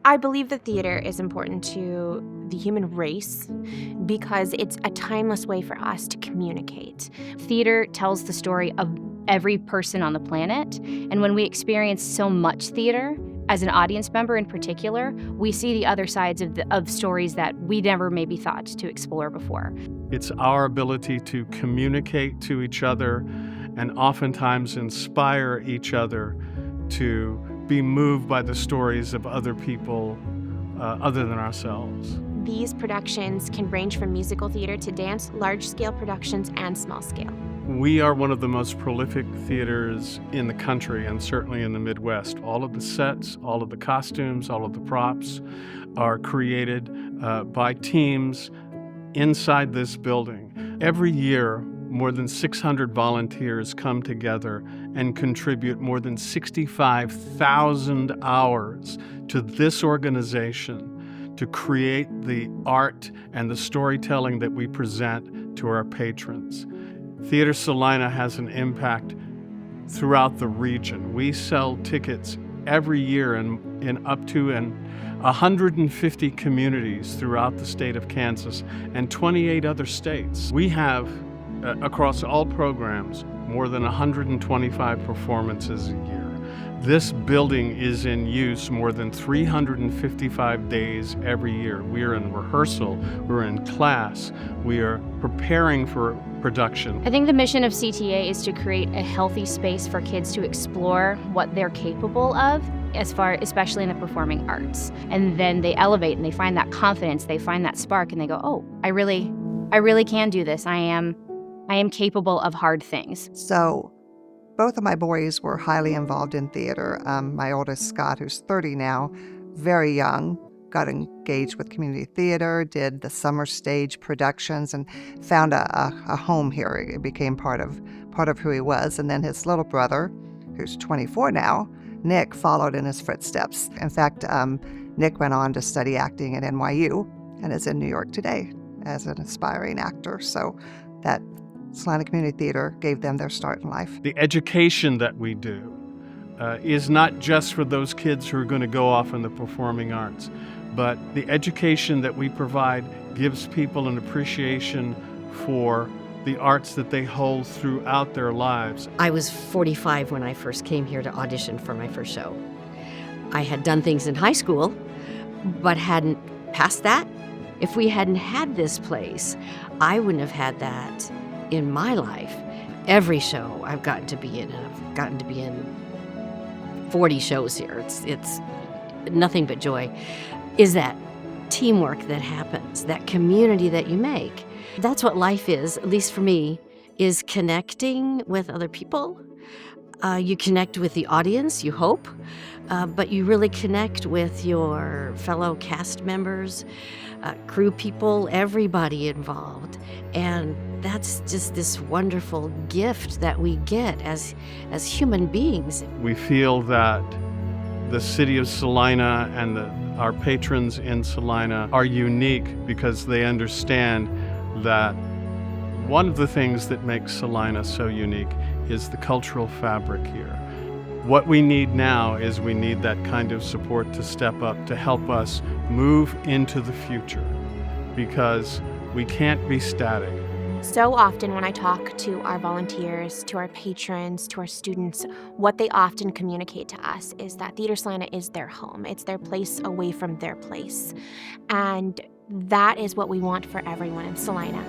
I believe that theater is important to the human race because it's a timeless way for us to communicate. Theater tells the story of every person on the planet, and when we experience so much theater, as an audience member in particular, we see the other sides of stories that we never maybe thought to explore before. It's our ability to communicate to each other and oftentimes inspire each other to be moved by the stories of other people other than ourselves. These productions can range from musical theater to dance, large-scale productions, and small-scale. We are one of the most prolific theaters in the country and certainly in the Midwest. All of the sets, all of the costumes, all of the props are created by teams inside this building. Every year, more than 600 volunteers come together and contribute more than 65,000 hours to this organization to create the art and the storytelling that we present to our patrons. Theatre Salina has an impact throughout the region. We sell tickets every year in up to 150 communities throughout the state of Kansas and 28 other states. We have across all programs, more than 125 performances a year. This building is in use more than 355 days every year. We are in rehearsal, we're in class, we are preparing for production. I think the mission of CTA is to create a healthy space for kids to explore what they're capable of, especially in the performing arts. And then they elevate and they find that confidence, they find that spark, and they go, oh, I really can do this. I am capable of hard things. So both of my boys were highly involved in theater. My oldest, Scott, who's 30 now, very young, got engaged with community theater, did the summer stage productions, and found a home here. It became part of who he was. And then his little brother, who's 24 now, Nick, followed in his footsteps. In fact, Nick went on to study acting at NYU and is in New York today as an aspiring actor. So that Salina Community Theater gave them their start in life. The education that we do is not just for those kids who are going to go off in the performing arts, but the education that we provide gives people an appreciation for the arts that they hold throughout their lives. I was 45 when I first came here to audition for my first show. I had done things in high school, but hadn't passed that. If we hadn't had this place, I wouldn't have had that in my life. Every show I've gotten to be in, and I've gotten to be in 40 shows here. It's nothing but joy. Is that teamwork that happens, that community that you make. That's what life is, at least for me, is connecting with other people. You connect with the audience, you hope, but you really connect with your fellow cast members, crew people, everybody involved. And that's just this wonderful gift that we get as human beings. We feel that the city of Salina and our patrons in Salina are unique because they understand that one of the things that makes Salina so unique is the cultural fabric here. What we need now is we need that kind of support to step up to help us move into the future, because we can't be static. So often when I talk to our volunteers, to our patrons, to our students, what they often communicate to us is that Theatre Salina is their home. It's their place away from their place. And that is what we want for everyone in Salina.